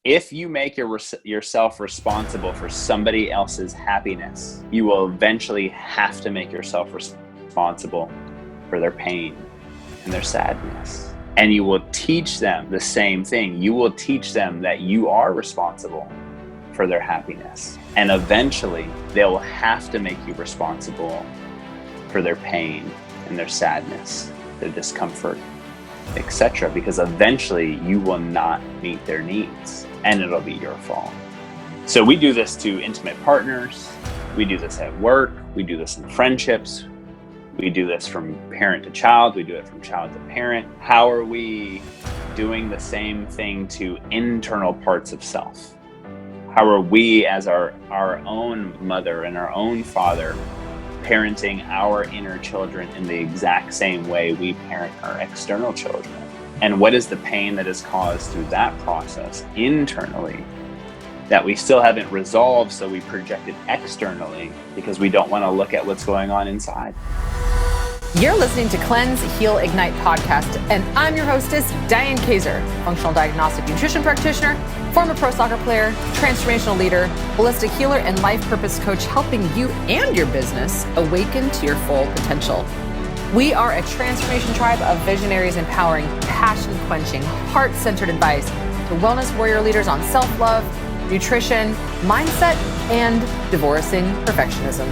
If you make yourself responsible for somebody else's happiness, you will eventually have to make yourself responsible for their pain and their sadness. And you will teach them the same thing. You will teach them that you are responsible for their happiness. And eventually, they will have to make you responsible for their pain and their sadness, their discomfort, etc. Because eventually, you will not meet their needs, and it'll be your fault. So we do this to intimate partners. We do this at work. We do this in friendships. We do this from parent to child. We do it from child to parent. How are we doing the same thing to internal parts of self? How are we, as our own mother and our own father, parenting our inner children in the exact same way we parent our external children? And what is the pain that is caused through that process internally that we still haven't resolved, so we project it externally because we don't want to look at what's going on inside? You're listening to Cleanse, Heal, Ignite podcast, and I'm your hostess, Diane Kaiser, functional diagnostic nutrition practitioner, former pro soccer player, transformational leader, holistic healer, and life purpose coach, helping you and your business awaken to your full potential. We are a transformation tribe of visionaries empowering, passion-quenching, heart-centered advice to wellness warrior leaders on self-love, nutrition, mindset, and divorcing perfectionism.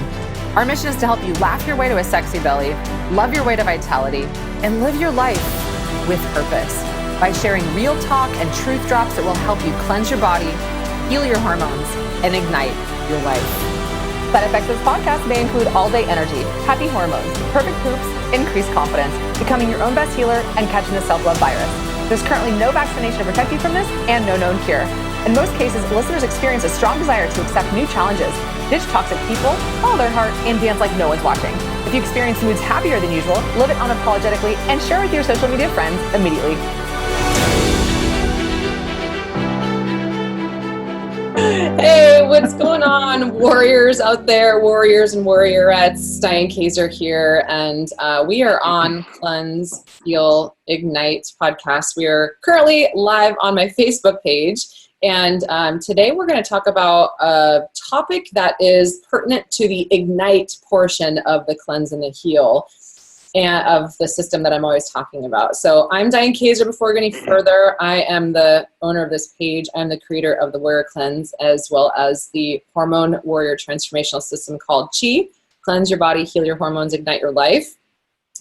Our mission is to help you laugh your way to a sexy belly, love your way to vitality, and live your life with purpose by sharing real talk and truth drops that will help you cleanse your body, heal your hormones, and ignite your life. Side effects of this podcast may include all-day energy, happy hormones, perfect poops, increased confidence, becoming your own best healer, and catching the self-love virus. There's currently no vaccination to protect you from this and no known cure. In most cases, listeners experience a strong desire to accept new challenges, ditch toxic people, follow their heart, and dance like no one's watching. If you experience moods happier than usual, live it unapologetically and share with your social media friends immediately. Hey, what's going on, warriors out there, warriors and warriorettes? Diane Kaiser here, and we are on Cleanse, Heal, Ignite podcast. We are currently live on my Facebook page. And today we're going to talk about a topic that is pertinent to the Ignite portion of the Cleanse and the Heal and of the system that I'm always talking about. So I'm Diane Kaiser. Before we go any further, I am the owner of this page. I'm the creator of the Warrior Cleanse, as well as the Hormone Warrior Transformational System called Chi. Cleanse your body, heal your hormones, ignite your life.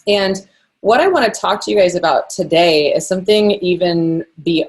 And what I want to talk to you guys about today is something even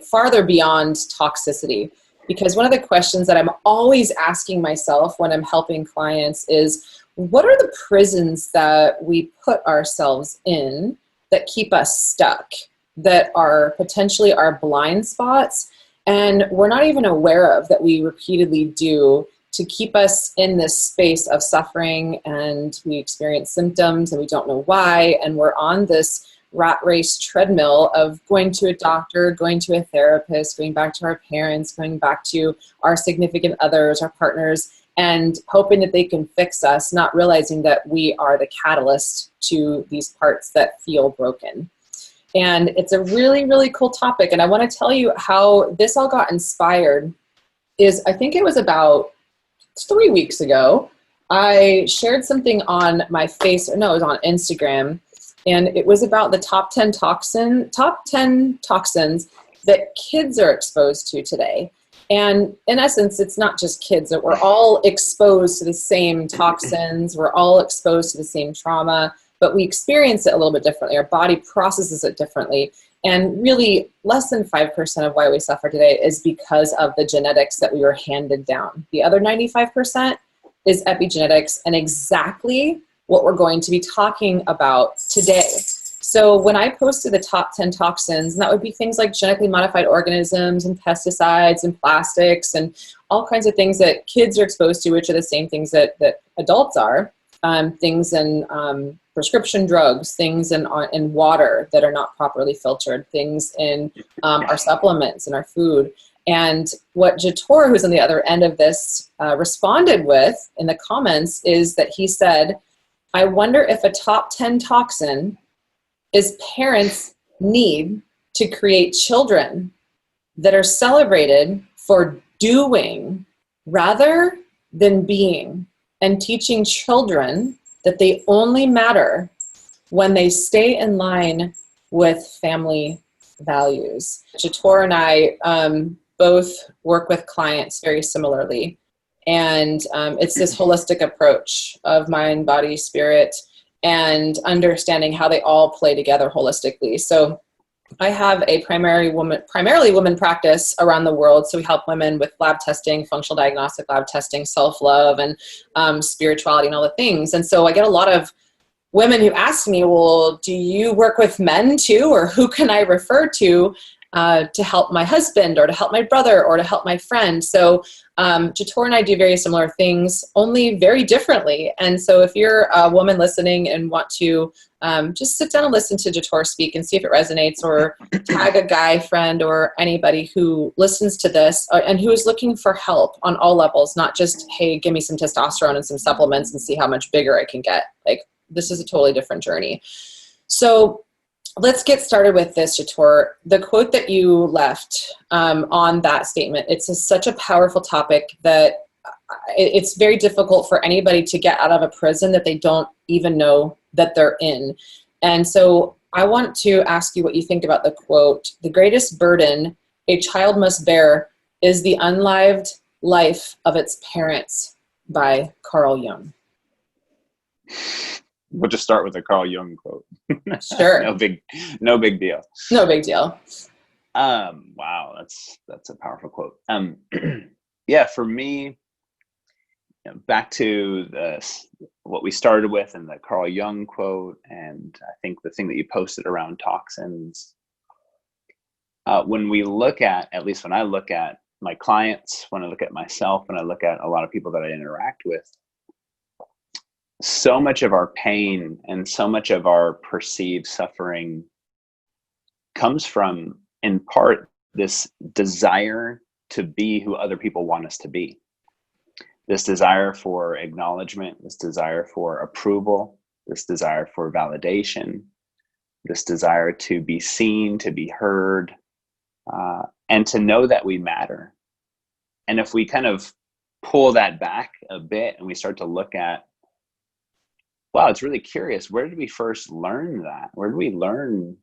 farther beyond toxicity, because one of the questions that I'm always asking myself when I'm helping clients is, what are the prisons that we put ourselves in that keep us stuck, that are potentially our blind spots, and we're not even aware of, that we repeatedly do to keep us in this space of suffering, and we experience symptoms and we don't know why, and we're on this rat race treadmill of going to a doctor, going to a therapist, going back to our parents, going back to our significant others, our partners, and hoping that they can fix us, not realizing that we are the catalyst to these parts that feel broken. And it's a really, really cool topic, and I want to tell you how this all got inspired. I think it was about 3 weeks ago, I shared something on my it was on Instagram, and it was about the top 10 toxins that kids are exposed to today. And in essence, it's not just kids, that we're all exposed to the same toxins, we're all exposed to the same trauma, but we experience it a little bit differently. Our body processes it differently. And really, less than 5% of why we suffer today is because of the genetics that we were handed down. The other 95% is epigenetics, and exactly what we're going to be talking about today. So when I posted the top 10 toxins, and that would be things like genetically modified organisms and pesticides and plastics and all kinds of things that kids are exposed to, which are the same things that adults are, things in prescription drugs, things in water that are not properly filtered, things in our supplements and our food. And what Jator, who's on the other end of this, responded with in the comments is that he said, I wonder if a top 10 toxin is parents need to create children that are celebrated for doing rather than being, and teaching children that they only matter when they stay in line with family values. Jator and I both work with clients very similarly. And it's this holistic approach of mind, body, spirit, and understanding how they all play together holistically. So I have a primarily women practice around the world. So we help women with lab testing, functional diagnostic lab testing, self-love, and spirituality and all the things. And so I get a lot of women who ask me, well, do you work with men too? Or who can I refer to help my husband or to help my brother or to help my friend? So Jator and I do very similar things, only very differently. And so if you're a woman listening and want to just sit down and listen to Jator speak and see if it resonates, or tag a guy friend or anybody who listens to this and who is looking for help on all levels, not just, hey, give me some testosterone and some supplements and see how much bigger I can get. Like, this is a totally different journey. So let's get started with this, Jator. The quote that you left on that statement, it's such a powerful topic that it's very difficult for anybody to get out of a prison that they don't even know that they're in. And so I want to ask you what you think about the quote: "The greatest burden a child must bear is the unlived life of its parents," by Carl Jung. We'll just start with a Carl Jung quote. Sure. No big deal. No big deal. Wow, that's a powerful quote. Yeah, for me, back to what we started with and the Carl Jung quote, and I think the thing that you posted around toxins. When we look at least when I look at my clients, when I look at myself, when I look at a lot of people that I interact with, so much of our pain and so much of our perceived suffering comes from, in part, this desire to be who other people want us to be. This desire for acknowledgement, this desire for approval, this desire for validation, this desire to be seen, to be heard, and to know that we matter. And if we kind of pull that back a bit and we start to look at, wow, it's really curious. Where did we first learn that? Where did we learn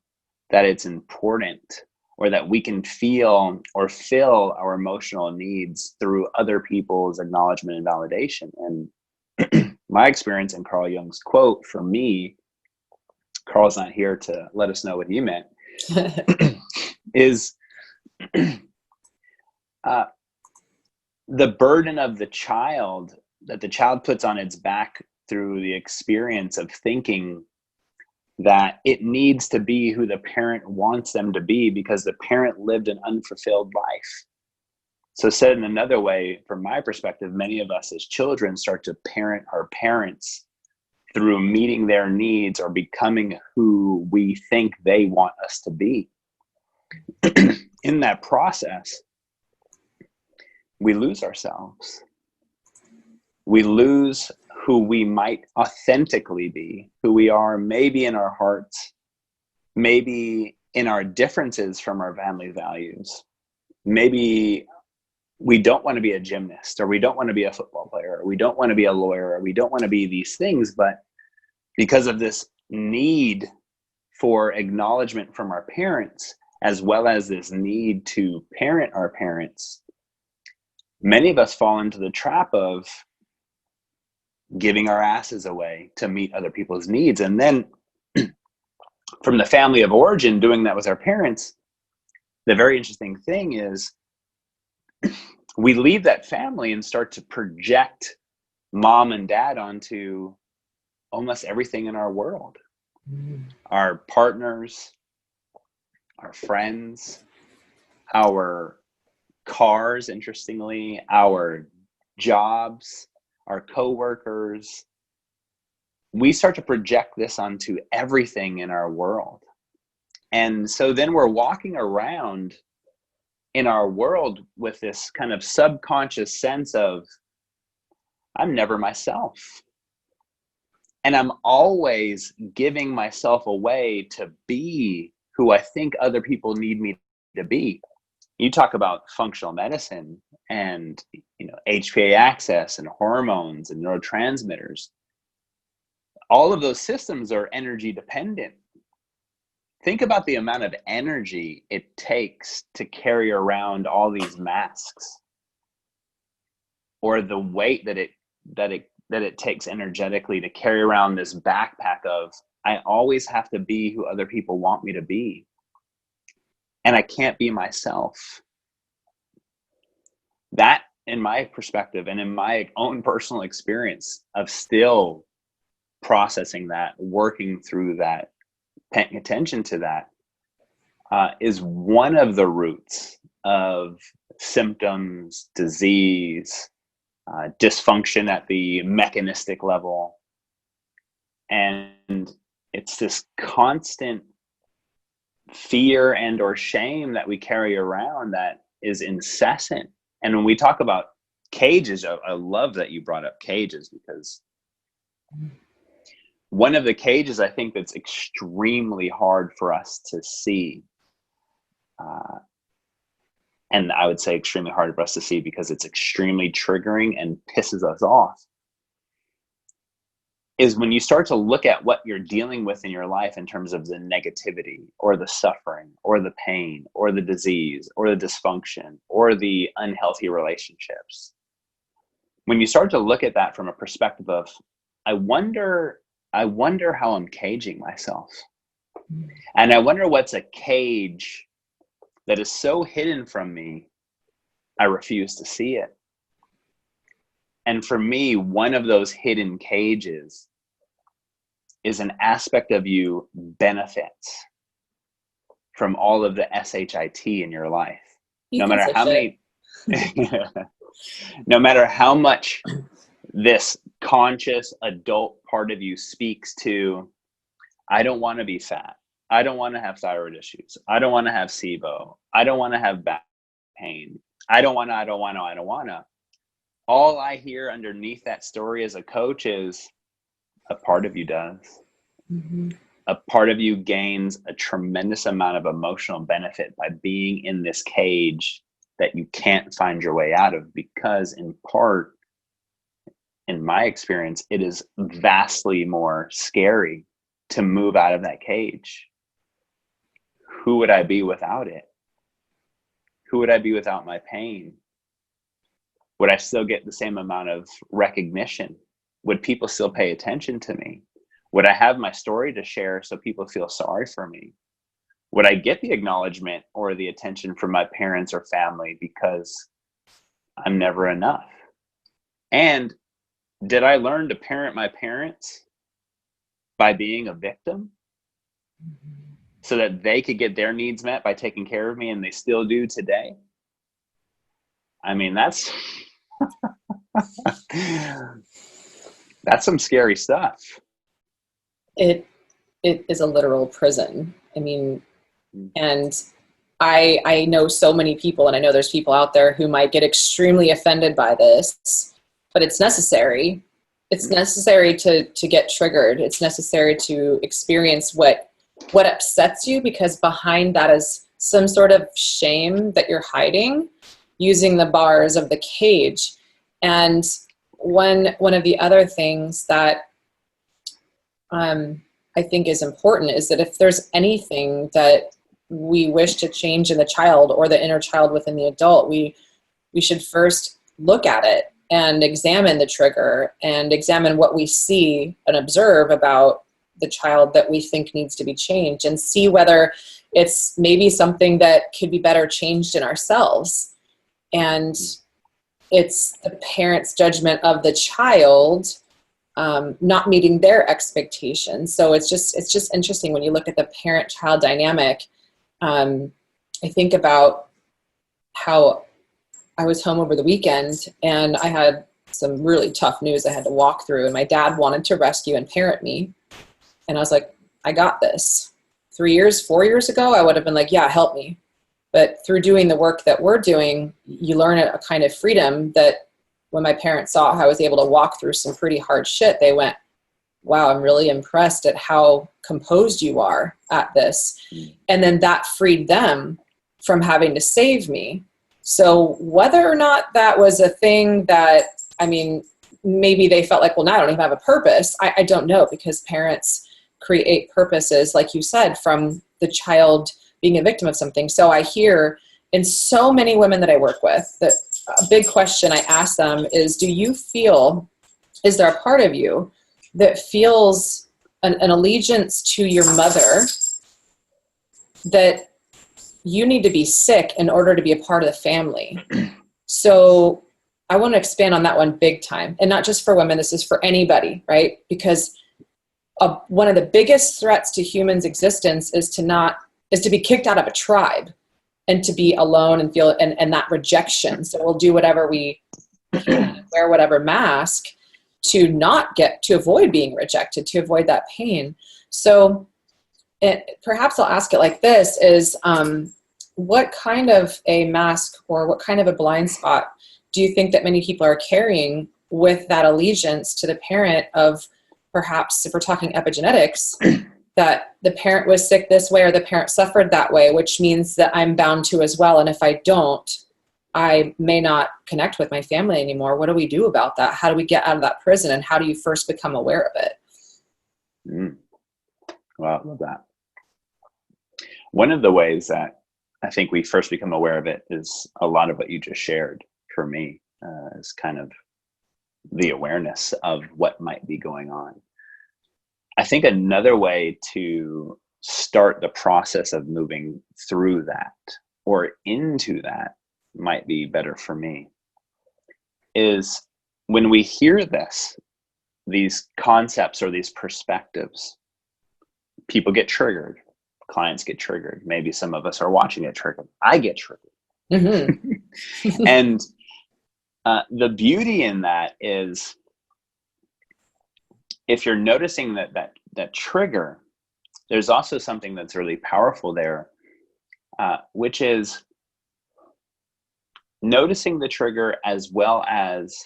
that it's important, or that we can feel or fill our emotional needs through other people's acknowledgement and validation? And my experience in Carl Jung's quote, for me, Carl's not here to let us know what he meant, is the burden of the child, that the child puts on its back through the experience of thinking that it needs to be who the parent wants them to be because the parent lived an unfulfilled life. So said in another way, from my perspective, many of us as children start to parent our parents through meeting their needs or becoming who we think they want us to be. In that process, we lose ourselves. We lose who we might authentically be, who we are, maybe in our hearts, maybe in our differences from our family values. Maybe we don't want to be a gymnast, or we don't want to be a football player, or we don't want to be a lawyer, or we don't want to be these things, but because of this need for acknowledgement from our parents, as well as this need to parent our parents, many of us fall into the trap of giving our asses away to meet other people's needs. And then from the family of origin, doing that with our parents, the very interesting thing is we leave that family and start to project mom and dad onto almost everything in our world. Our partners, our friends, our cars, interestingly, our jobs, our coworkers. We start to project this onto everything in our world. And so then we're walking around in our world with this kind of subconscious sense of, I'm never myself. And I'm always giving myself away to be who I think other people need me to be. you talk about functional medicine and, HPA access and hormones and neurotransmitters. All of those systems are energy dependent. Think about the amount of energy it takes to carry around all these masks, or the weight that it takes energetically to carry around this backpack of, I always have to be who other people want me to be, and I can't be myself. That, in my perspective and in my own personal experience of still processing that, working through that, paying attention to that, is one of the roots of symptoms, disease, dysfunction at the mechanistic level. And it's this constant fear and or shame that we carry around that is incessant. And when we talk about cages, I love that you brought up cages, because one of the cages I think that's extremely hard for us to see, and I would say extremely hard for us to see because it's extremely triggering and pisses us off, is when you start to look at what you're dealing with in your life in terms of the negativity or the suffering or the pain or the disease or the dysfunction or the unhealthy relationships. When you start to look at that from a perspective of, I wonder how I'm caging myself. And I wonder what's a cage that is so hidden from me, I refuse to see it. And for me, one of those hidden cages is an aspect of you benefits from all of the SHIT in your life. No matter how many, no matter how much this conscious adult part of you speaks to, I don't want to be fat. I don't want to have thyroid issues. I don't want to have SIBO. I don't want to have back pain. I don't want to. All I hear underneath that story as a coach is, a part of you does. Mm-hmm. A part of you gains a tremendous amount of emotional benefit by being in this cage that you can't find your way out of, because in part, in my experience, it is vastly more scary to move out of that cage. Who would I be without it? Who would I be without my pain? Would I still get the same amount of recognition? Would people still pay attention to me? Would I have my story to share so people feel sorry for me? Would I get the acknowledgement or the attention from my parents or family because I'm never enough? And did I learn to parent my parents by being a victim so that they could get their needs met by taking care of me, and they still do today? I mean, that's that's some scary stuff. It is a literal prison. I mean, and I know so many people, and I know there's people out there who might get extremely offended by this, but it's necessary. It's necessary to get triggered. It's necessary to experience what upsets you, because behind that is some sort of shame that you're hiding using the bars of the cage. And one of the other things that I think is important is that if there's anything that we wish to change in the child or the inner child within the adult, we should first look at it and examine the trigger and examine what we see and observe about the child that we think needs to be changed, and see whether it's maybe something that could be better changed in ourselves. And it's the parent's judgment of the child not meeting their expectations. So it's just interesting when you look at the parent-child dynamic. I think about how I was home over the weekend and I had some really tough news I had to walk through, and my dad wanted to rescue and parent me. And I was like, I got this. 4 years ago, I would have been like, yeah, help me. But through doing the work that we're doing, you learn a kind of freedom that when my parents saw how I was able to walk through some pretty hard shit, they went, wow, I'm really impressed at how composed you are at this. And then that freed them from having to save me. So whether or not that was a thing that, I mean, maybe they felt like, well, now I don't even have a purpose. I don't know, because parents create purposes, like you said, from the child being a victim of something. So I hear in so many women that I work with that a big question I ask them is, do you feel, is there a part of you that feels an allegiance to your mother, that you need to be sick in order to be a part of the family? So I want to expand on that one big time. And not just for women, this is for anybody, right? Because one of the biggest threats to humans' existence is to be kicked out of a tribe and to be alone and feel, and that rejection. So we'll do whatever we can, wear whatever mask to avoid being rejected, to avoid that pain. So perhaps I'll ask it like this is, what kind of a mask or what kind of a blind spot do you think that many people are carrying with that allegiance to the parent of, perhaps if we're talking epigenetics, that the parent was sick this way or the parent suffered that way, which means that I'm bound to as well. And if I don't, I may not connect with my family anymore. What do we do about that? How do we get out of that prison? And how do you first become aware of it? Wow, I love that. One of the ways that I think we first become aware of it is a lot of what you just shared for me, is kind of the awareness of what might be going on. I think another way to start the process of moving through that or into that might be better for me is when we hear these concepts or these perspectives, people get triggered, clients get triggered. Maybe some of us are watching it triggered. I get triggered. Mm-hmm. And the beauty in that is, if you're noticing that trigger, there's also something that's really powerful there, which is noticing the trigger as well as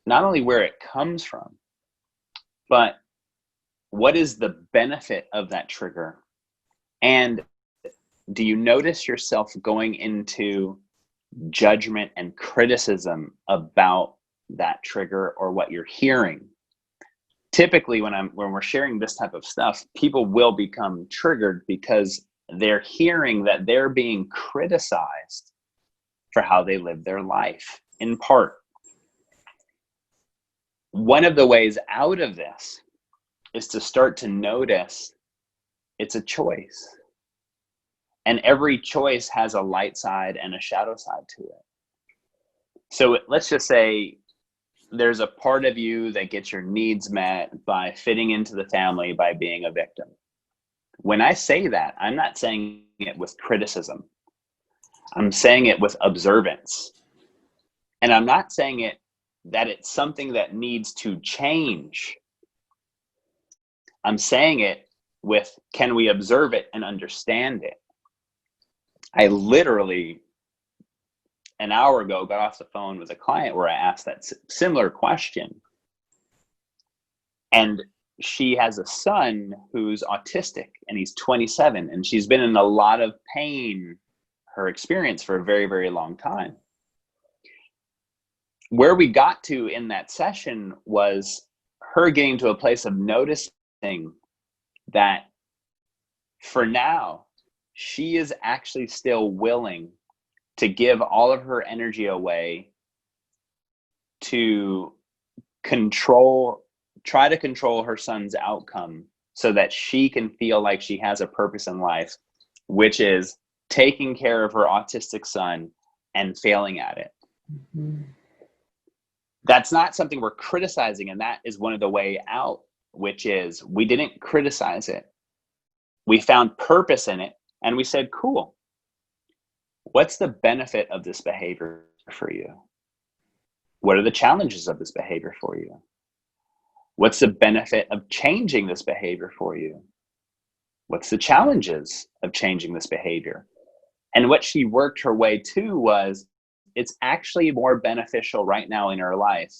not only where it comes from, but what is the benefit of that trigger? And do you notice yourself going into judgment and criticism about that trigger or what you're hearing? Typically, when we're sharing this type of stuff, people will become triggered because they're hearing that they're being criticized for how they live their life, in part. One of the ways out of this is to start to notice it's a choice. And every choice has a light side and a shadow side to it. So let's just say there's a part of you that gets your needs met by fitting into the family, by being a victim. When I say that, I'm not saying it with criticism. I'm saying it with observance. And I'm not saying it that it's something that needs to change. I'm saying it with, can we observe it and understand it? I literally, an hour ago, got off the phone with a client where I asked that similar question. And she has a son who's autistic, and he's 27, and she's been in a lot of pain, her experience, for a very, very long time. Where we got to in that session was her getting to a place of noticing that for now, she is actually still willing to give all of her energy away to try to control her son's outcome so that she can feel like she has a purpose in life, which is taking care of her autistic son and failing at it. Mm-hmm. That's not something we're criticizing, and that is one of the way out, which is we didn't criticize it. We found purpose in it, and we said, cool. What's the benefit of this behavior for you? What are the challenges of this behavior for you? What's the benefit of changing this behavior for you? What's the challenges of changing this behavior? And what she worked her way to was, it's actually more beneficial right now in her life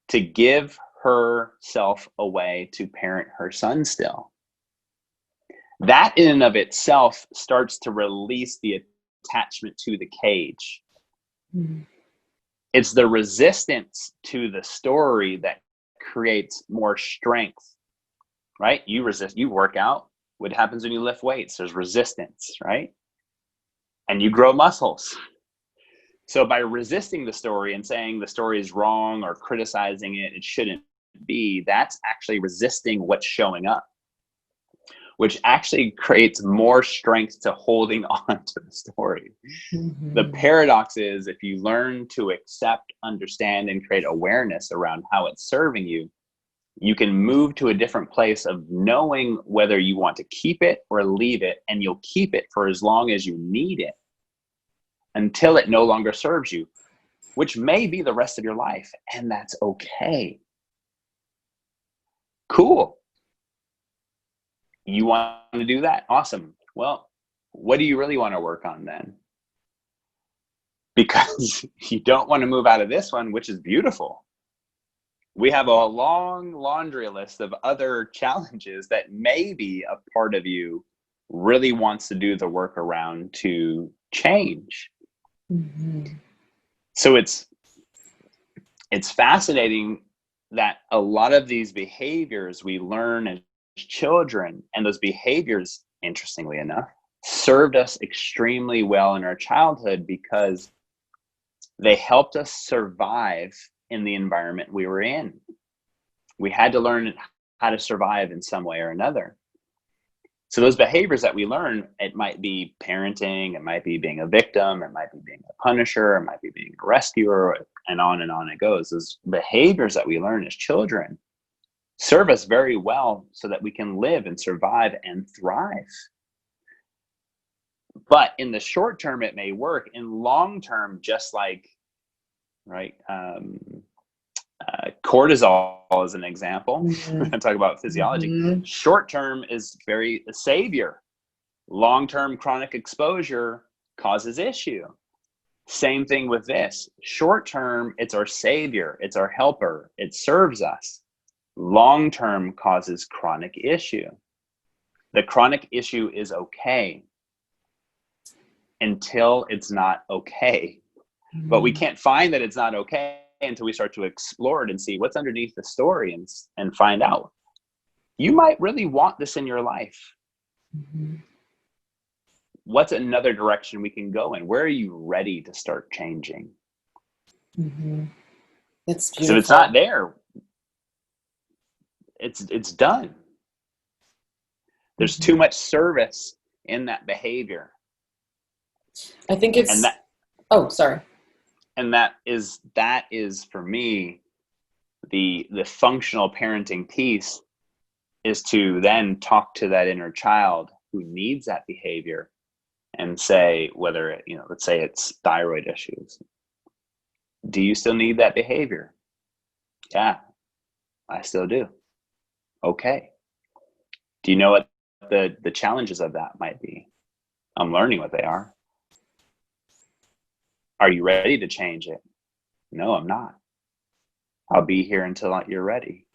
to give herself away to parent her son still. that in and of itself starts to release the attachment to the cage. It's the resistance to the story that creates more strength, right? You resist, you work out. What happens when you lift weights? There's resistance, right? And you grow muscles. So by resisting the story and saying the story is wrong or criticizing it, it shouldn't be, that's actually resisting what's showing up, which actually creates more strength to holding on to the story. The paradox is, if you learn to accept, understand, and create awareness around how it's serving you, you can move to a different place of knowing whether you want to keep it or leave it, and you'll keep it for as long as you need it until it no longer serves you, which may be the rest of your life, and that's okay. Cool. You want to do that? Awesome. Well, what do you really want to work on then? Because you don't want to move out of this one, which is beautiful. We have a long laundry list of other challenges that maybe a part of you really wants to do the work around to change. So it's fascinating that a lot of these behaviors we learn as children, and those behaviors, interestingly enough, served us extremely well in our childhood because they helped us survive in the environment we were in. We had to learn how to survive in some way or another. So those behaviors that we learn, it might be parenting, it might be being a victim, it might be being a punisher, it might be being a rescuer, and on it goes. Those behaviors that we learn as children serve us very well so that we can live and survive and thrive. But in the short term, it may work. In long term, just like, right, cortisol is an example. I talk about physiology. Short term is very a savior. Long term chronic exposure causes issue. Same thing with this. Short term, it's our savior, it's our helper, it serves us. Long term causes chronic issue. The chronic issue is okay until it's not okay. But we can't find that it's not okay until we start to explore it and see what's underneath the story and find out. You might really want this in your life. What's another direction we can go in? Where are you ready to start changing? That's beautiful. So if it's not there, it's done. There's too much service in that behavior. I think it's, oh, sorry. And that is for me, the functional parenting piece is to then talk to that inner child who needs that behavior and say, whether, let's say it's thyroid issues. Do you still need that behavior? Yeah, I still do. Okay. Do you know what the challenges of that might be? I'm learning what they are. Are you ready to change it? No, I'm not. I'll be here until you're ready,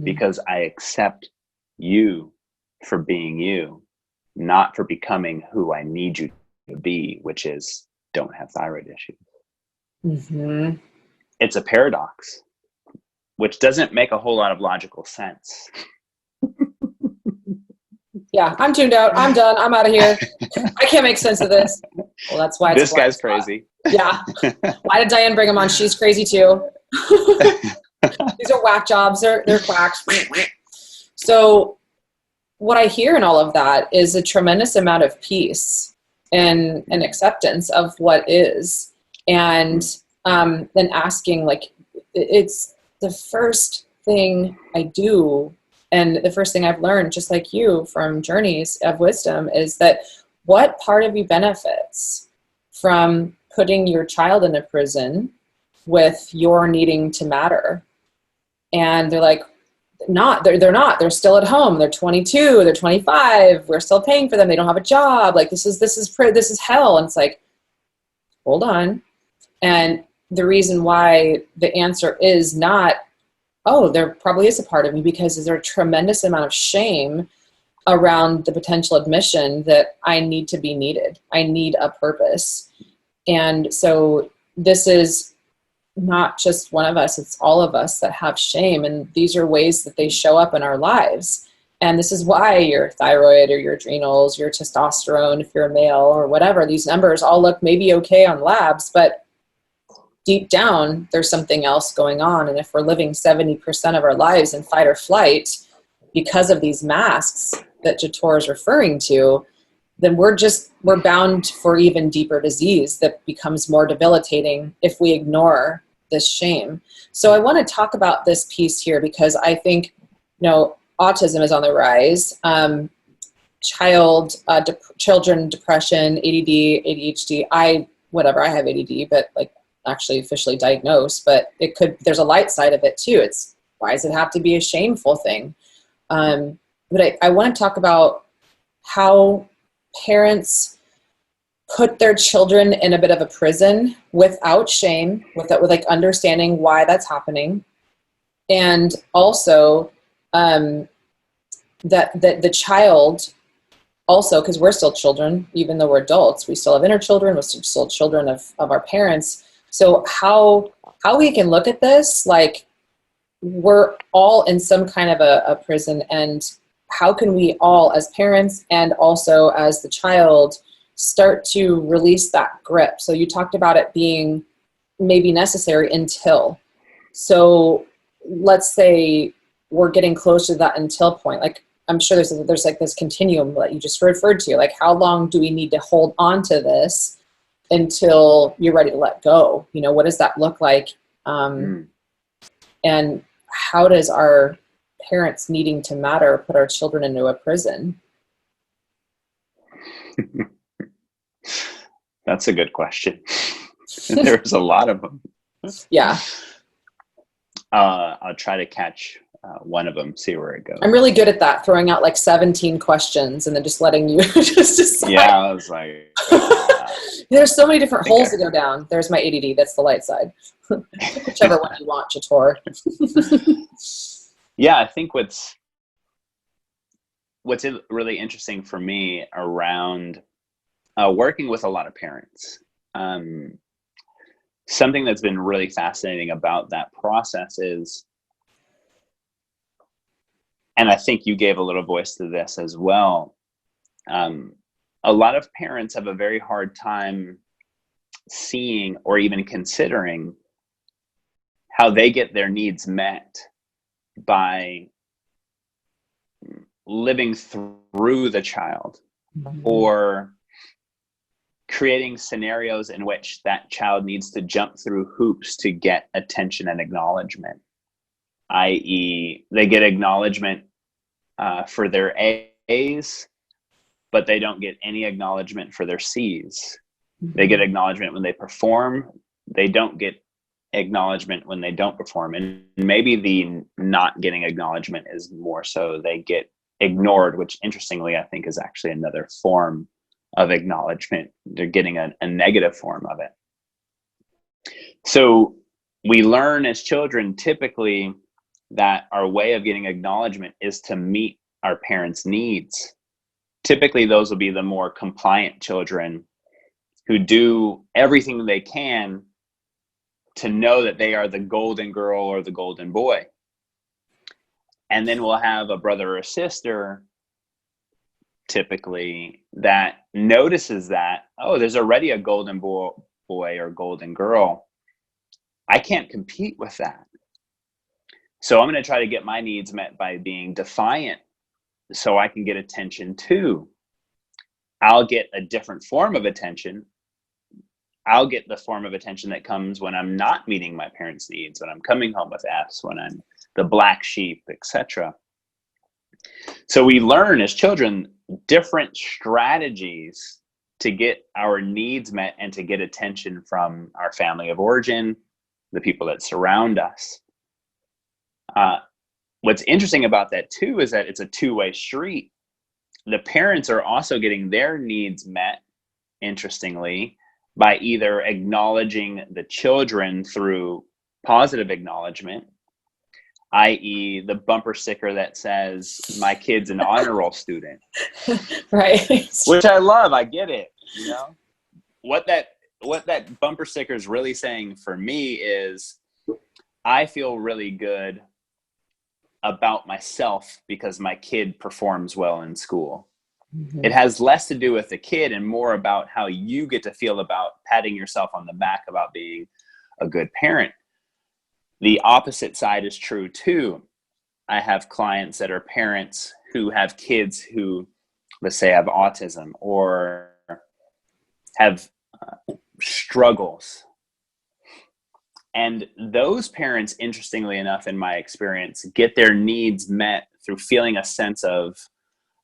because I accept you for being you, not for becoming who I need you to be, which is don't have thyroid issues. It's a paradox, which doesn't make a whole lot of logical sense. Yeah, I'm tuned out. I'm done. I'm out of here. I can't make sense of this. Well, that's why it's this guy's crazy. Yeah. Why did Diane bring him on? She's crazy too. These are whack jobs. They're quacks. So what I hear in all of that is a tremendous amount of peace and acceptance of what is. And then asking, like, it's the first thing I do. And the first thing I've learned, just like you, from journeys of wisdom, is that what part of you benefits from putting your child in a prison with your needing to matter? And they're like, they're not, they're still at home. They're 22, they're 25. We're still paying for them. They don't have a job. Like, this is hell. And it's like, hold on. And the reason why the answer is not, oh, there probably is a part of me, because there's a tremendous amount of shame around the potential admission that I need to be needed. I need a purpose. And so this is not just one of us, it's all of us that have shame. And these are ways that they show up in our lives. And this is why your thyroid or your adrenals, your testosterone, if you're a male or whatever, these numbers all look maybe okay on labs, but deep down, there's something else going on. And if we're living 70% of our lives in fight or flight because of these masks that Jator is referring to, then we're bound for even deeper disease that becomes more debilitating if we ignore this shame. So I want to talk about this piece here because I think, autism is on the rise. Children, depression, ADD, ADHD. I have ADD, but actually officially diagnosed, but there's a light side of it too. Why does it have to be a shameful thing? But I want to talk about how parents put their children in a bit of a prison without shame, without understanding why that's happening. And also that the child also, because we're still children, even though we're adults, we still have inner children, we're still children of our parents. So how we can look at this, we're all in some kind of a prison, and how can we all as parents and also as the child start to release that grip? So you talked about it being maybe necessary until. So let's say we're getting close to that until point. I'm sure there's this continuum that you just referred to. How long do we need to hold on to this until you're ready to let go? What does that look like? And how does our parents needing to matter put our children into a prison? That's a good question. There's a lot of them. Yeah. I'll try to catch one of them, see where it goes. I'm really good at that, throwing out 17 questions and then just letting you just decide. Yeah, I was like... There's so many different holes to go down. There's my ADD. That's the light side. Whichever one you want, Jator. Yeah, I think what's really interesting for me around working with a lot of parents, something that's been really fascinating about that process is, and I think you gave a little voice to this as well, a lot of parents have a very hard time seeing or even considering how they get their needs met by living through the child, or creating scenarios in which that child needs to jump through hoops to get attention and acknowledgement, i.e. they get acknowledgement for their A's, but they don't get any acknowledgement for their C's. They get acknowledgement when they perform. They don't get acknowledgement when they don't perform. And maybe the not getting acknowledgement is more so they get ignored, which interestingly, I think is actually another form of acknowledgement. They're getting a negative form of it. So we learn as children typically that our way of getting acknowledgement is to meet our parents' needs. Typically, those will be the more compliant children who do everything they can to know that they are the golden girl or the golden boy. And then we'll have a brother or sister, typically, that notices that, oh, there's already a golden boy or golden girl. I can't compete with that. So I'm going to try to get my needs met by being defiant so I can get attention too. I'll get a different form of attention. I'll get the form of attention that comes when I'm not meeting my parents' needs, when I'm coming home with F's, when I'm the black sheep, etc. So we learn as children different strategies to get our needs met and to get attention from our family of origin, the people that surround us. What's interesting about that too is that it's a two-way street. The parents are also getting their needs met, interestingly, by either acknowledging the children through positive acknowledgement, i.e. the bumper sticker that says, my kid's an honor roll student. Right. Which I love. I get it. You know, what that bumper sticker is really saying for me is I feel really good about myself because my kid performs well in school. Mm-hmm. It has less to do with the kid and more about how you get to feel about patting yourself on the back about being a good parent. The opposite side is true too. I have clients that are parents who have kids who, let's say, have autism or have struggles. And those parents, interestingly enough, in my experience, get their needs met through feeling a sense of,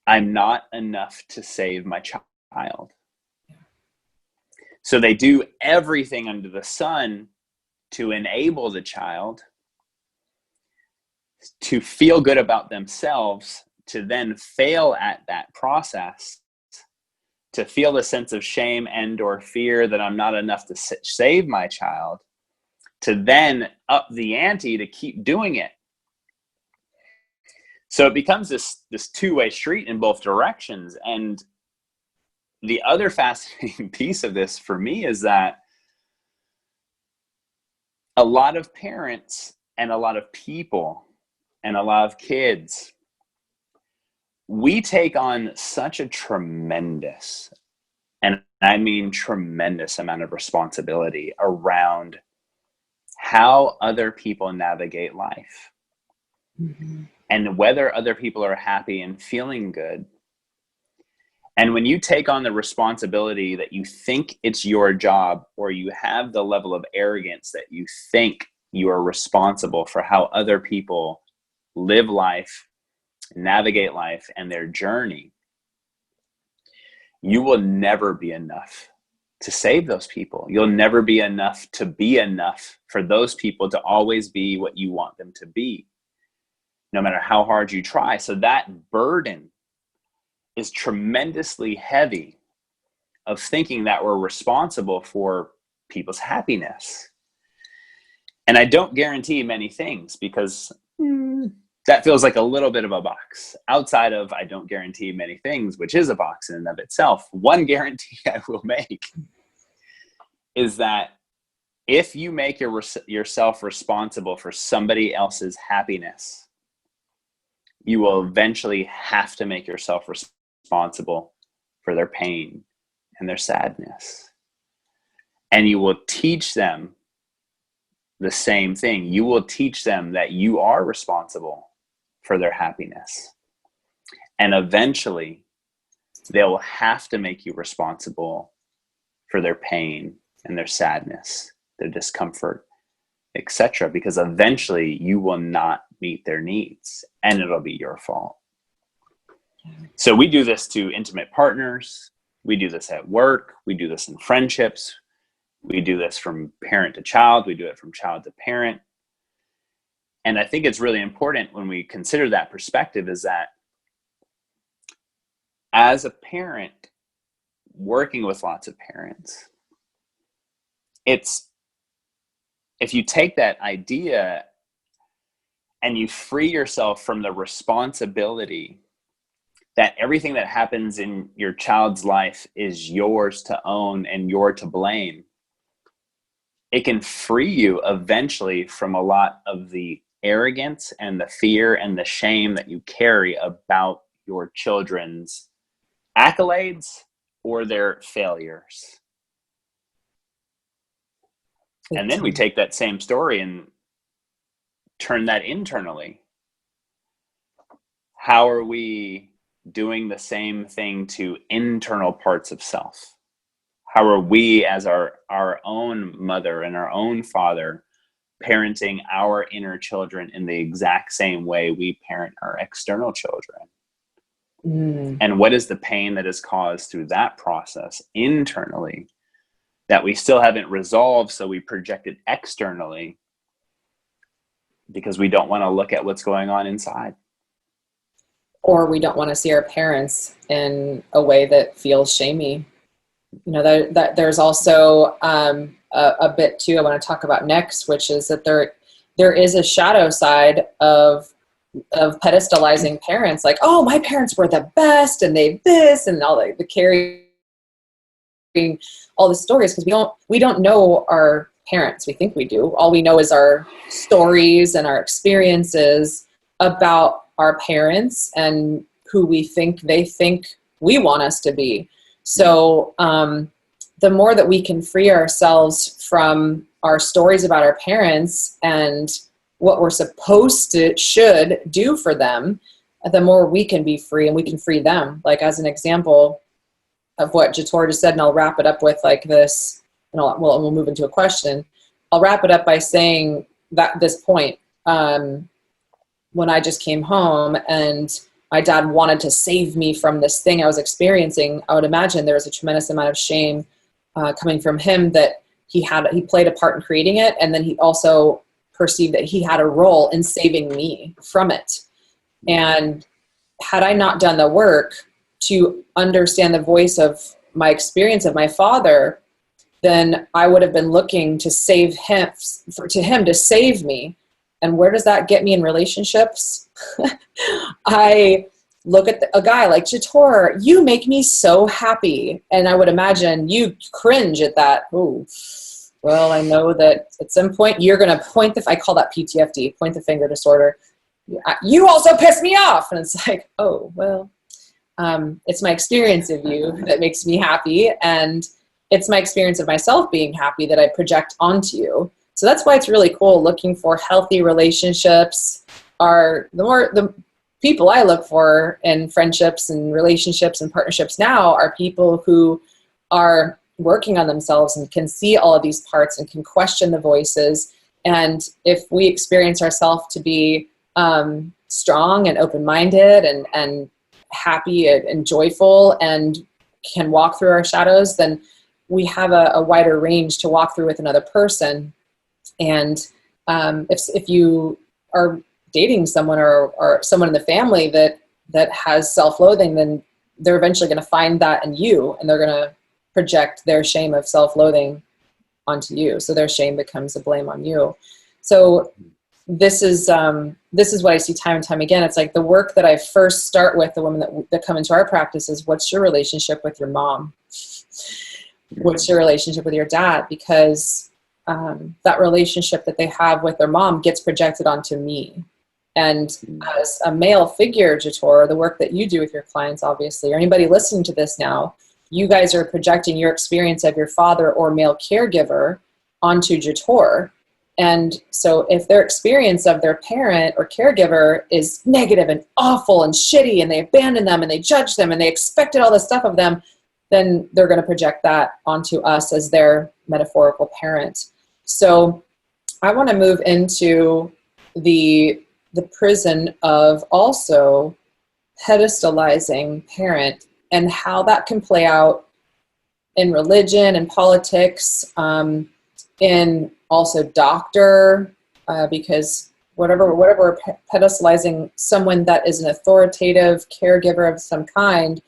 I'm not enough to save my child. So they do everything under the sun to enable the child to feel good about themselves, to then fail at that process, to feel a sense of shame and or fear that I'm not enough to save my child, to then up the ante to keep doing it. So it becomes this two-way street in both directions. And the other fascinating piece of this for me is that a lot of parents and a lot of people and a lot of kids, we take on such a tremendous, and I mean tremendous, amount of responsibility around how other people navigate life. Mm-hmm. And whether other people are happy and feeling good. And when you take on the responsibility that you think it's your job, or you have the level of arrogance that you think you are responsible for how other people live life, navigate life, and their journey, you will never be enough to save those people. You'll never be enough to be enough for those people to always be what you want them to be, no matter how hard you try. So that burden is tremendously heavy of thinking that we're responsible for people's happiness. And I don't guarantee many things because that feels like a little bit of a box. Outside of I don't guarantee many things, which is a box in and of itself, one guarantee I will make is that if you make yourself responsible for somebody else's happiness, you will eventually have to make yourself responsible for their pain and their sadness. And you will teach them the same thing. You will teach them that you are responsible for their happiness. And eventually, they will have to make you responsible for their pain and their sadness, their discomfort, etc. Because eventually you will not meet their needs and it'll be your fault. So we do this to intimate partners. We do this at work. We do this in friendships. We do this from parent to child. We do it from child to parent. And I think it's really important when we consider that perspective is that as a parent working with lots of parents, if you take that idea and you free yourself from the responsibility that everything that happens in your child's life is yours to own and you're to blame, it can free you eventually from a lot of the arrogance and the fear and the shame that you carry about your children's accolades or their failures. And then we take that same story and turn that internally. How are we doing the same thing to internal parts of self? How are we as our own mother and our own father parenting our inner children in the exact same way we parent our external children? And what is the pain that is caused through that process internally that we still haven't resolved, so we project it externally because we don't want to look at what's going on inside? Or we don't want to see our parents in a way that feels shamey. You know, that there's also a bit too I want to talk about next, which is that there is a shadow side of pedestalizing parents, like, oh, my parents were the best and they this and all the carrying all the stories, because we don't know our parents. We think we do. All we know is our stories and our experiences about our parents and who we think they think we want us to be. So the more that we can free ourselves from our stories about our parents and what we're supposed to, should do for them, the more we can be free and we can free them. Like, as an example of what Jator just said, and I'll wrap it up with like this, and we'll move into a question. I'll wrap it up by saying that this point, when I just came home and my dad wanted to save me from this thing I was experiencing, I would imagine there was a tremendous amount of shame coming from him that he played a part in creating it. And then he also perceived that he had a role in saving me from it. And had I not done the work to understand the voice of my experience of my father, then I would have been looking to save him, to him to save me. And where does that get me in relationships? I look at a guy like Jator, you make me so happy. And I would imagine you cringe at that. Ooh, well, I know that at some point you're going to I call that PTFD, point the finger disorder. You also piss me off. And it's like, oh, well, it's my experience of you that makes me happy. And it's my experience of myself being happy that I project onto you. So that's why it's really cool looking for healthy relationships. The people I look for in friendships and relationships and partnerships now are people who are working on themselves and can see all of these parts and can question the voices. And if we experience ourselves to be strong and open-minded and happy and joyful and can walk through our shadows, then we have a wider range to walk through with another person. And if you are dating someone or someone in the family that has self-loathing, then they're eventually going to find that in you, and they're going to project their shame of self-loathing onto you. So their shame becomes a blame on you. So this is what I see time and time again. It's like the work that I first start with the women that come into our practice is, what's your relationship with your mom? What's your relationship with your dad? Because that relationship that they have with their mom gets projected onto me. And as a male figure, Jator, the work that you do with your clients, obviously, or anybody listening to this now, you guys are projecting your experience of your father or male caregiver onto Jator. And so if their experience of their parent or caregiver is negative and awful and shitty, and they abandon them and they judge them and they expected all this stuff of them, then they're going to project that onto us as their metaphorical parent. So I want to move into the prison of also pedestalizing parent and how that can play out in religion and politics, in also doctor, because whatever we're pedestalizing someone that is an authoritative caregiver of some kind,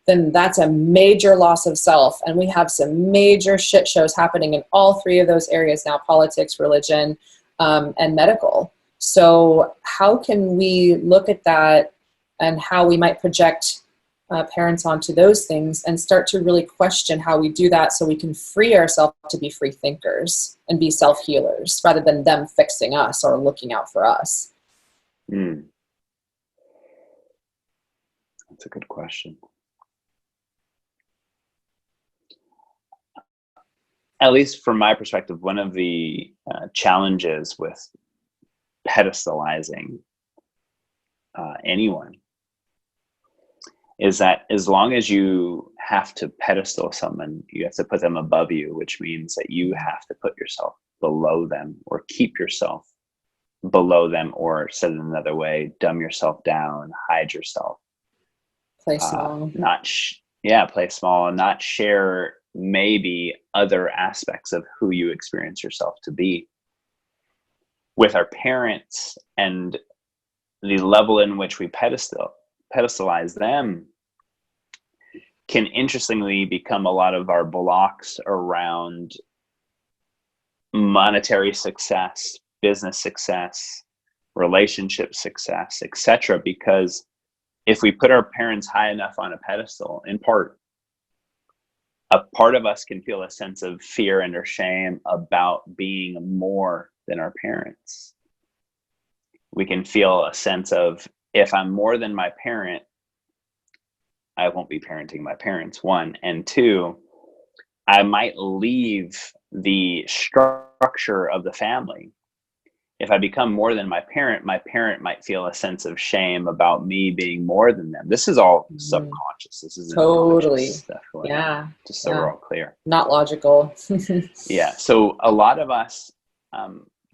then that's a major loss of self. And we have some major shit shows happening in all three of those areas now: politics, religion, and medical. So how can we look at that and how we might project parents onto those things and start to really question how we do that, so we can free ourselves to be free thinkers and be self-healers rather than them fixing us or looking out for us? That's a good question. At least from my perspective, one of the challenges with pedestalizing anyone is that as long as you have to pedestal someone, you have to put them above you, which means that you have to put yourself below them or keep yourself below them, or said in another way, dumb yourself down, hide yourself. Play small. Play small and not share maybe other aspects of who you experience yourself to be. With our parents and the level in which we pedestalize them can interestingly become a lot of our blocks around monetary success, business success, relationship success, etc. Because if we put our parents high enough on a pedestal, in part, a part of us can feel a sense of fear and or shame about being more than our parents. We can feel a sense of, if I'm more than my parent, I won't be parenting my parents, one. And two, I might leave the structure of the family. If I become more than my parent might feel a sense of shame about me being more than them. This is all subconscious. This isn't totally stuff going yeah on, just so we're all clear. Not logical. Yeah, so a lot of us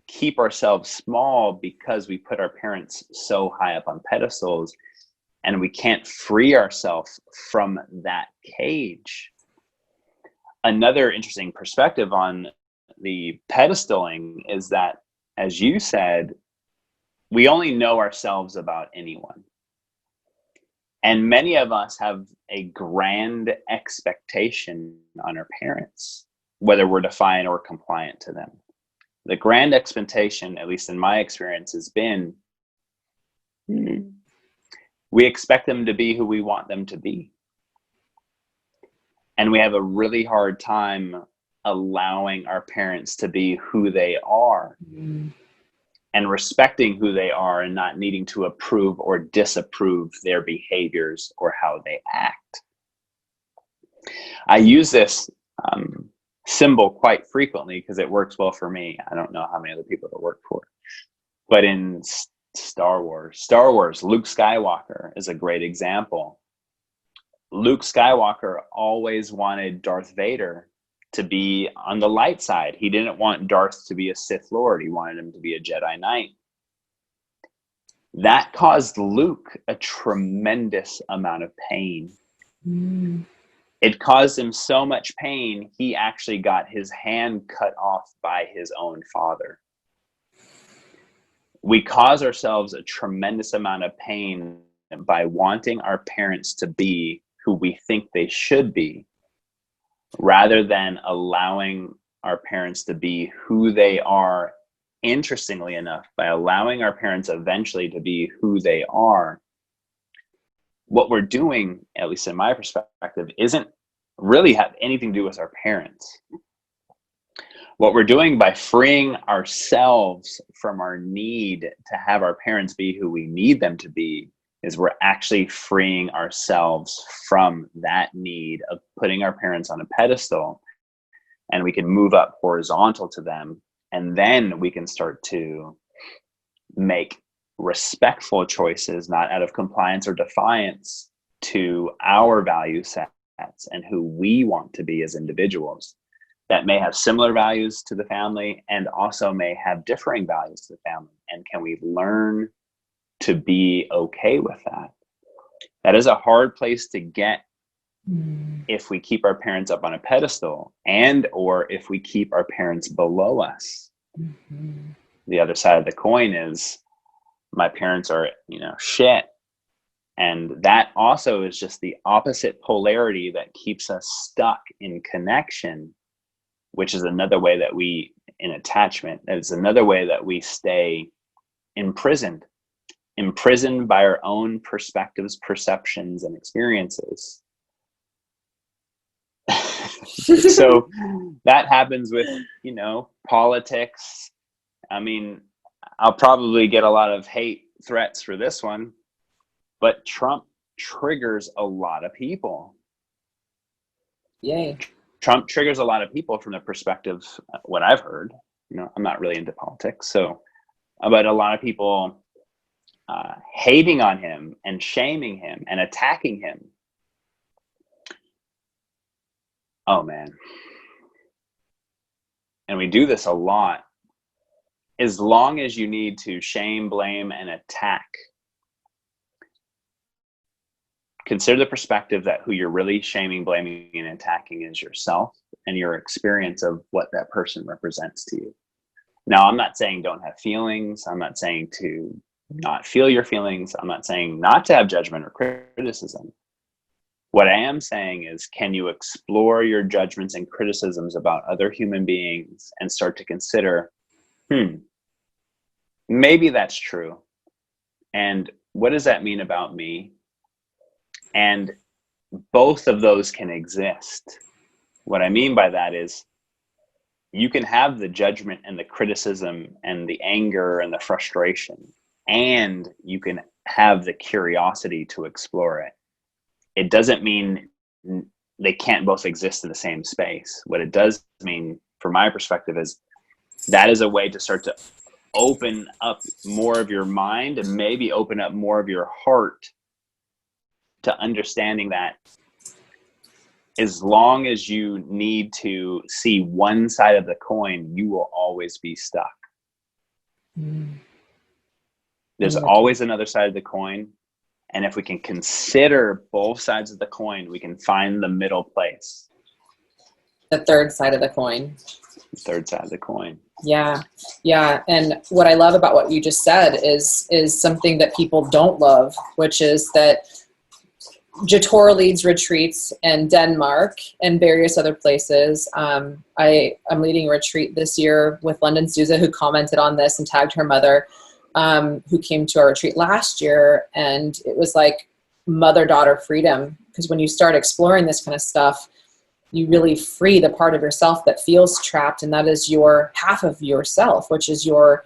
keep ourselves small because we put our parents so high up on pedestals, and we can't free ourselves from that cage. Another interesting perspective on the pedestaling is that, as you said, we only know ourselves about anyone. And many of us have a grand expectation on our parents, whether we're defiant or compliant to them. The grand expectation, at least in my experience, has been, we expect them to be who we want them to be. And we have a really hard time allowing our parents to be who they are. And respecting who they are and not needing to approve or disapprove their behaviors or how they act. I use this symbol quite frequently because it works well for me. I don't know how many other people it work for. But in Star Wars, Luke Skywalker is a great example. Luke Skywalker always wanted Darth Vader to be on the light side. He didn't want Darth to be a Sith Lord. He wanted him to be a Jedi Knight. That caused Luke a tremendous amount of pain. It caused him so much pain, he actually got his hand cut off by his own father. We cause ourselves a tremendous amount of pain by wanting our parents to be who we think they should be, rather than allowing our parents to be who they are. Interestingly enough, by allowing our parents eventually to be who they are, what we're doing, at least in my perspective, isn't really have anything to do with our parents. What we're doing by freeing ourselves from our need to have our parents be who we need them to be is we're actually freeing ourselves from that need of putting our parents on a pedestal, and we can move up horizontal to them, and then we can start to make respectful choices, not out of compliance or defiance to our value sets and who we want to be as individuals, that may have similar values to the family and also may have differing values to the family. And can we learn to be okay with that? That is a hard place to get if we keep our parents up on a pedestal, and or if we keep our parents below us. The other side of the coin is, my parents are, shit. And that also is just the opposite polarity that keeps us stuck in connection, which is another way that we, in attachment, that is another way that we stay imprisoned by our own perspectives, perceptions, and experiences. So that happens with, politics. I mean, I'll probably get a lot of hate threats for this one, but Trump triggers a lot of people. Yay. Trump triggers a lot of people from the perspective, what I've heard. I'm not really into politics, so, but a lot of people hating on him and shaming him and attacking him. Oh man. And we do this a lot. As long as you need to shame, blame, and attack, consider the perspective that who you're really shaming, blaming, and attacking is yourself and your experience of what that person represents to you. Now, I'm not saying don't have feelings. I'm not saying to not feel your feelings. I'm not saying not to have judgment or criticism. What I am saying is, can you explore your judgments and criticisms about other human beings and start to consider, maybe that's true. And what does that mean about me? And both of those can exist. What I mean by that is you can have the judgment and the criticism and the anger and the frustration, and you can have the curiosity to explore it. It doesn't mean they can't both exist in the same space. What it does mean, from my perspective, is that is a way to start to open up more of your mind and maybe open up more of your heart to understanding that as long as you need to see one side of the coin, you will always be stuck. There's always another side of the coin. And if we can consider both sides of the coin, we can find the middle place. The third side of the coin. The third side of the coin. Yeah. Yeah. And what I love about what you just said is something that people don't love, which is that Jator leads retreats in Denmark and various other places. I'm leading a retreat this year with London Souza, who commented on this and tagged her mother, who came to our retreat last year. And it was like mother-daughter freedom, because when you start exploring this kind of stuff, you really free the part of yourself that feels trapped. And that is your half of yourself, which is your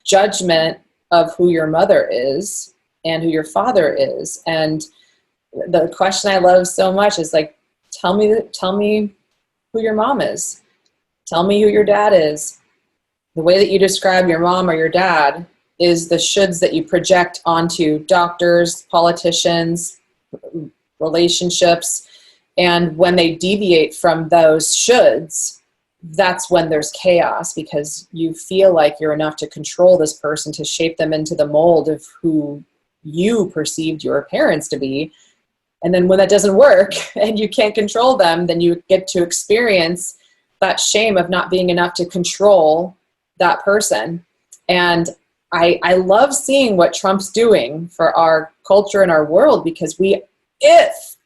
judgment of who your mother is and who your father is. And the question I love so much is like, tell me who your mom is. Tell me who your dad is. The way that you describe your mom or your dad is the shoulds that you project onto doctors, politicians, relationships. And when they deviate from those shoulds, that's when there's chaos, because you feel like you're enough to control this person, to shape them into the mold of who you perceived your parents to be. And then when that doesn't work and you can't control them, then you get to experience that shame of not being enough to control that person. And I love seeing what Trump's doing for our culture and our world, because if,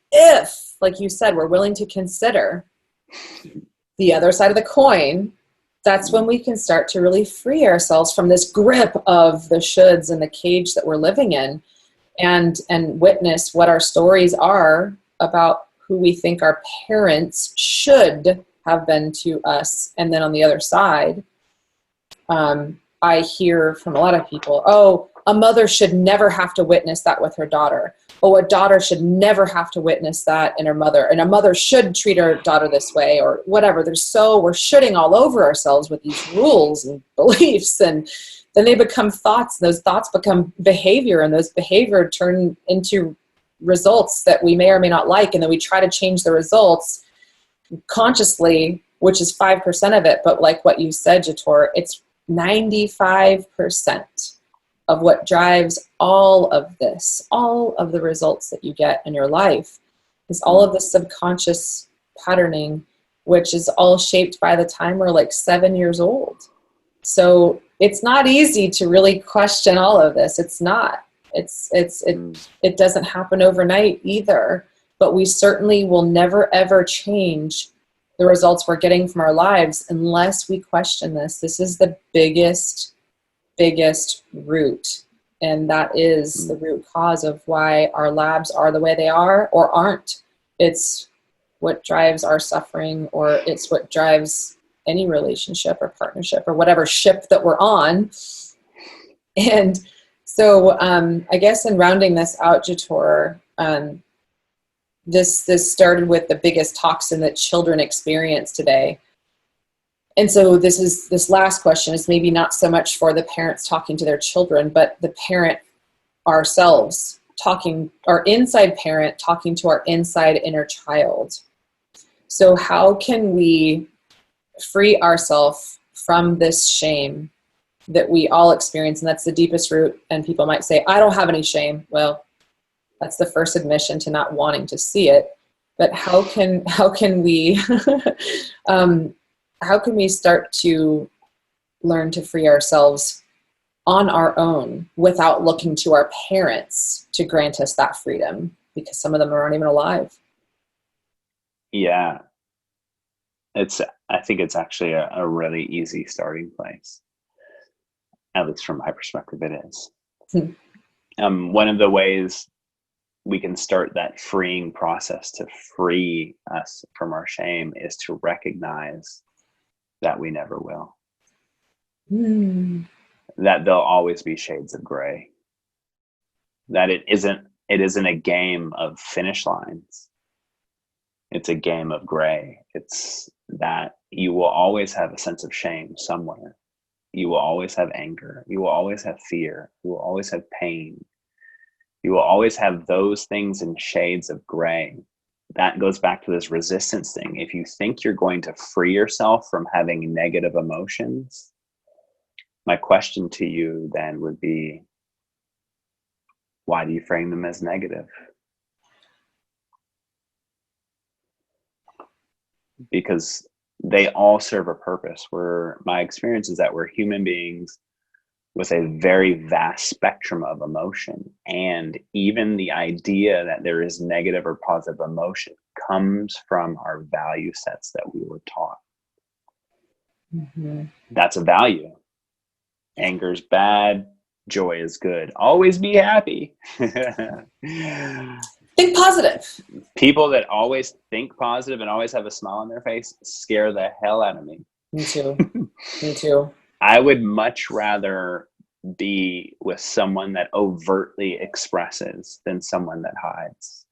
like you said, we're willing to consider the other side of the coin, that's when we can start to really free ourselves from this grip of the shoulds and the cage that we're living in, and witness what our stories are about who we think our parents should have been to us. And then on the other side, I hear from a lot of people, oh, a mother should never have to witness that with her daughter. Oh, a daughter should never have to witness that in her mother. And a mother should treat her daughter this way, or whatever. We're shitting all over ourselves with these rules and beliefs, and then they become thoughts. Those thoughts become behavior, and those behavior turn into results that we may or may not like. And then we try to change the results consciously, which is 5% of it. But like what you said, Jator, it's 95% of what drives all of this, all of the results that you get in your life, is all of the subconscious patterning, which is all shaped by the time we're like 7 years old. So it's not easy to really question all of this. It's not. It doesn't happen overnight either, but we certainly will never ever change the results we're getting from our lives unless we question this. This is the biggest root, and that is the root cause of why our labs are the way they are or aren't. It's what drives our suffering, or it's what drives any relationship or partnership or whatever ship that we're on. And so I guess in rounding this out, Jator, this started with the biggest toxin that children experience today. And so this last question is maybe not so much for the parents talking to their children, but the parent ourselves talking, our inside parent talking to our inside inner child. So how can we free ourselves from this shame that we all experience? And that's the deepest root. And people might say, I don't have any shame. Well, that's the first admission to not wanting to see it. But how can we how can we start to learn to free ourselves on our own without looking to our parents to grant us that freedom? Because some of them aren't even alive. Yeah. I think it's actually a really easy starting place. At least from my perspective, it is. Hmm. One of the ways we can start that freeing process to free us from our shame is to recognize that we never will. That there'll always be shades of gray. That it isn't a game of finish lines. It's a game of gray. It's that you will always have a sense of shame somewhere. You will always have anger. You will always have fear. You will always have pain. You will always have those things in shades of gray. That goes back to this resistance thing. If you think you're going to free yourself from having negative emotions, my question to you then would be, why do you frame them as negative? Because they all serve a purpose. My experience is that we're human beings with a very vast spectrum of emotion. And even the idea that there is negative or positive emotion comes from our value sets that we were taught. That's a value. Anger's bad, joy is good. Always be happy. Think positive. People that always think positive and always have a smile on their face scare the hell out of me. Me too. Me too. I would much rather be with someone that overtly expresses than someone that hides.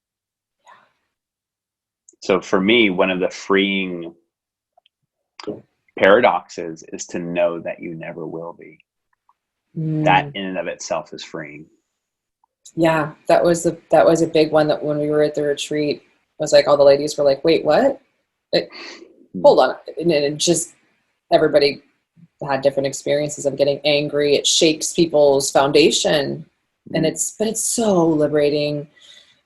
So for me, one of the freeing paradoxes is to know that you never will be. That in and of itself is freeing. Yeah, that was a big one, that when we were at the retreat, it was like all the ladies were like, wait, what? Hold on. And it just, everybody had different experiences of getting angry. It shakes people's foundation. And it's so liberating.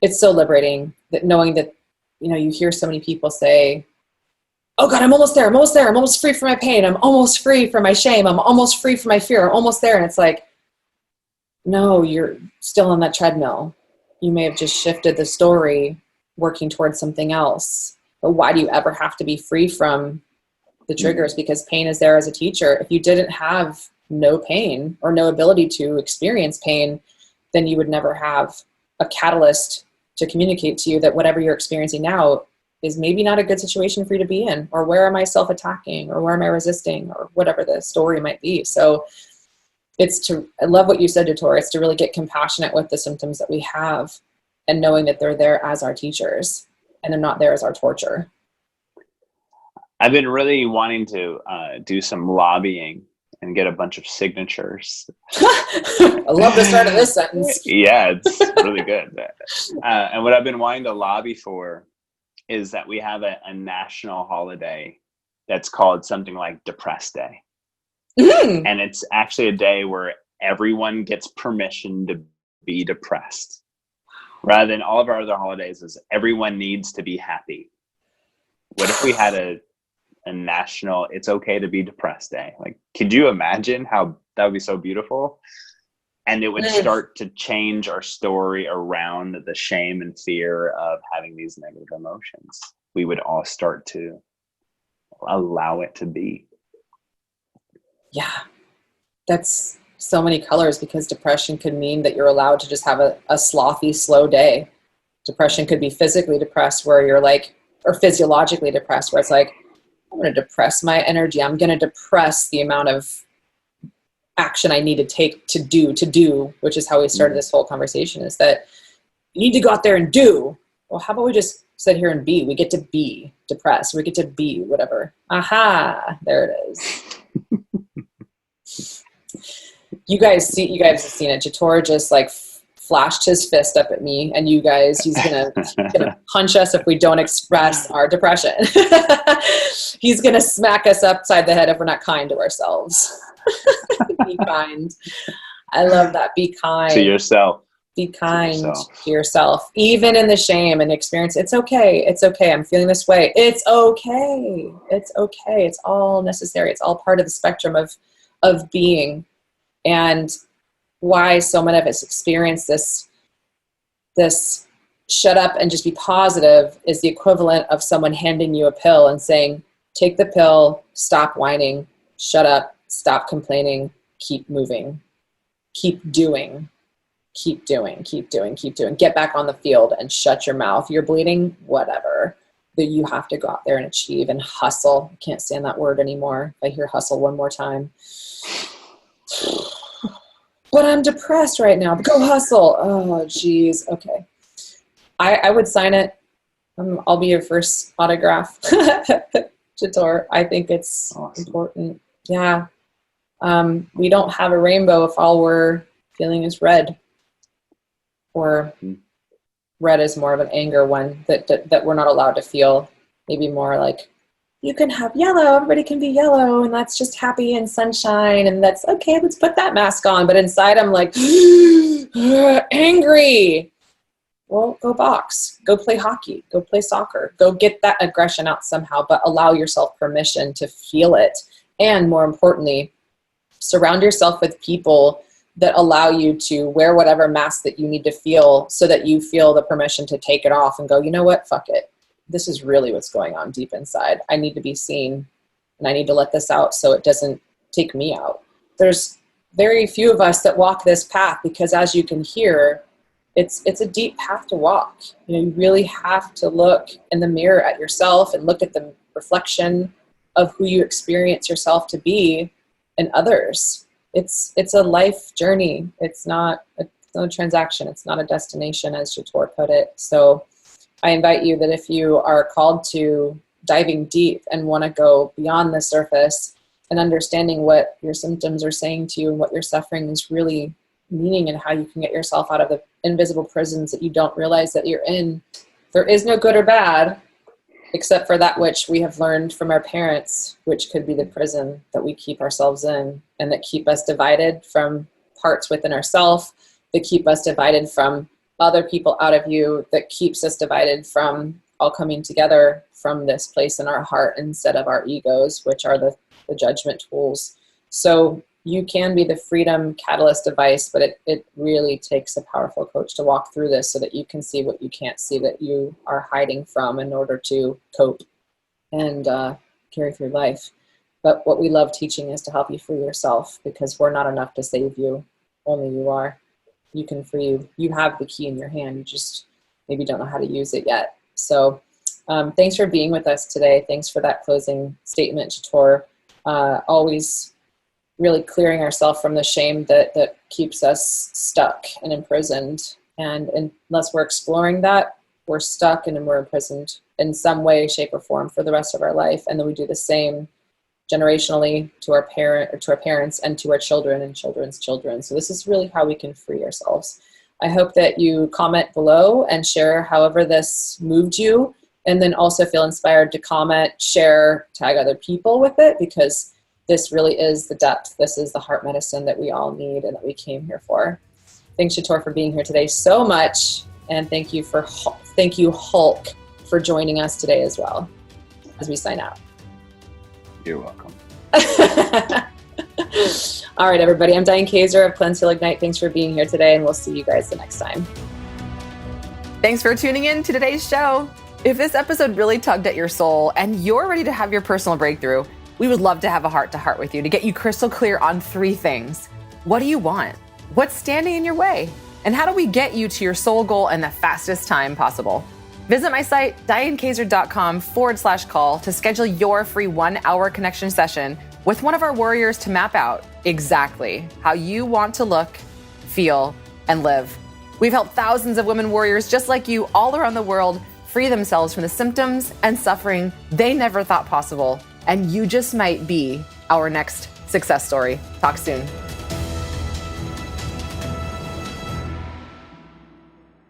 It's so liberating that knowing that, you hear so many people say, oh God, I'm almost there. I'm almost free from my pain. I'm almost free from my shame. I'm almost free from my fear. I'm almost there. And it's like, no, you're still on that treadmill. You may have just shifted the story, working towards something else. But why do you ever have to be free from the triggers? Because pain is there as a teacher. If you didn't have no pain or no ability to experience pain, then you would never have a catalyst to communicate to you that whatever you're experiencing now is maybe not a good situation for you to be in, or where am I self-attacking, or where am I resisting, or whatever the story might be. So I love what you said, Dator, it's to really get compassionate with the symptoms that we have and knowing that they're there as our teachers and they're not there as our torture. I've been really wanting to do some lobbying and get a bunch of signatures. I love the start of this sentence. Yeah, it's really good. And what I've been wanting to lobby for is that we have a national holiday that's called something like Depressed Day. And it's actually a day where everyone gets permission to be depressed. Rather than all of our other holidays is everyone needs to be happy. What if we had a national it's okay to be depressed day? Like, could you imagine how that would be so beautiful? And it would start to change our story around the shame and fear of having these negative emotions. We would all start to allow it to be. Yeah, that's so many colors, because depression could mean that you're allowed to just have a slothy, slow day. Depression could be physically depressed, where you're like, or physiologically depressed, where it's like, I'm going to depress my energy. I'm going to depress the amount of action I need to take to do, which is how we started this whole conversation, is that you need to go out there and do. Well, how about we just sit here and be? We get to be depressed. We get to be whatever. Aha, there it is. You guys have seen it. Jator just like flashed his fist up at me, and you guys, he's gonna punch us if we don't express our depression. He's gonna smack us upside the head if we're not kind to ourselves. Be kind. I love that. Be kind to yourself. Be kind to yourself, even in the shame and experience. It's okay. It's okay. I'm feeling this way. It's okay. It's okay. It's all necessary. It's all part of the spectrum of being. And why so many of us experience this shut up and just be positive is the equivalent of someone handing you a pill and saying, take the pill, stop whining, shut up, stop complaining, keep moving, keep doing, keep doing, keep doing, keep doing. Get back on the field and shut your mouth. You're bleeding, whatever. That you have to go out there and achieve and hustle. I can't stand that word anymore. If I hear hustle one more time. But I'm depressed right now. Go hustle. Oh, geez. Okay. I would sign it. I'll be your first autograph. Jator, I think it's important. Yeah. We don't have a rainbow if all we're feeling is red. Or red is more of an anger one that we're not allowed to feel. Maybe more like, you can have yellow, everybody can be yellow, and that's just happy and sunshine, and that's okay, let's put that mask on. But inside I'm like, angry. Well, go box, go play hockey, go play soccer, go get that aggression out somehow, but allow yourself permission to feel it. And more importantly, surround yourself with people that allow you to wear whatever mask that you need to feel, so that you feel the permission to take it off and go, you know what, fuck it. This is really what's going on deep inside. I need to be seen, and I need to let this out so it doesn't take me out. There's very few of us that walk this path, because as you can hear, it's a deep path to walk. You know, you really have to look in the mirror at yourself and look at the reflection of who you experience yourself to be and others. It's a life journey. It's not a transaction. It's not a destination, as Jator put it. So I invite you that if you are called to diving deep and want to go beyond the surface and understanding what your symptoms are saying to you and what your suffering is really meaning, and how you can get yourself out of the invisible prisons that you don't realize that you're in. There is no good or bad, except for that which we have learned from our parents, which could be the prison that we keep ourselves in, and that keep us divided from parts within ourselves, that keep us divided from other people out of you, that keeps us divided from all coming together from this place in our heart instead of our egos, which are the judgment tools. So you can be the freedom catalyst device, but it really takes a powerful coach to walk through this so that you can see what you can't see, that you are hiding from, in order to cope and carry through life. But what we love teaching is to help you free yourself, because we're not enough to save you. Only you are. You can free you. You have the key in your hand. You just maybe don't know how to use it yet. So thanks for being with us today. Thanks for that closing statement, Jator. Always really clearing ourselves from the shame that keeps us stuck and imprisoned. And unless we're exploring that, we're stuck and we're imprisoned in some way, shape, or form for the rest of our life. And then we do the same generationally to our parents and to our children and children's children. So this is really how we can free ourselves. I hope that you comment below and share however this moved you, and then also feel inspired to comment, share, tag other people with it, because this really is the depth. This is the heart medicine that we all need and that we came here for. Thanks, Jator, for being here today so much. And thank you, Hulk, for joining us today as well, as we sign out. You're welcome. All right, everybody. I'm Diane Kaiser of Cleanse, Heal, Ignite. Thanks for being here today, and we'll see you guys the next time. Thanks for tuning in to today's show. If this episode really tugged at your soul and you're ready to have your personal breakthrough, we would love to have a heart-to-heart with you to get you crystal clear on 3 things. What do you want? What's standing in your way? And how do we get you to your soul goal in the fastest time possible? Visit my site, dianekaiser.com/call to schedule your free 1-hour connection session with one of our warriors to map out exactly how you want to look, feel, and live. We've helped thousands of women warriors just like you all around the world free themselves from the symptoms and suffering they never thought possible. And you just might be our next success story. Talk soon.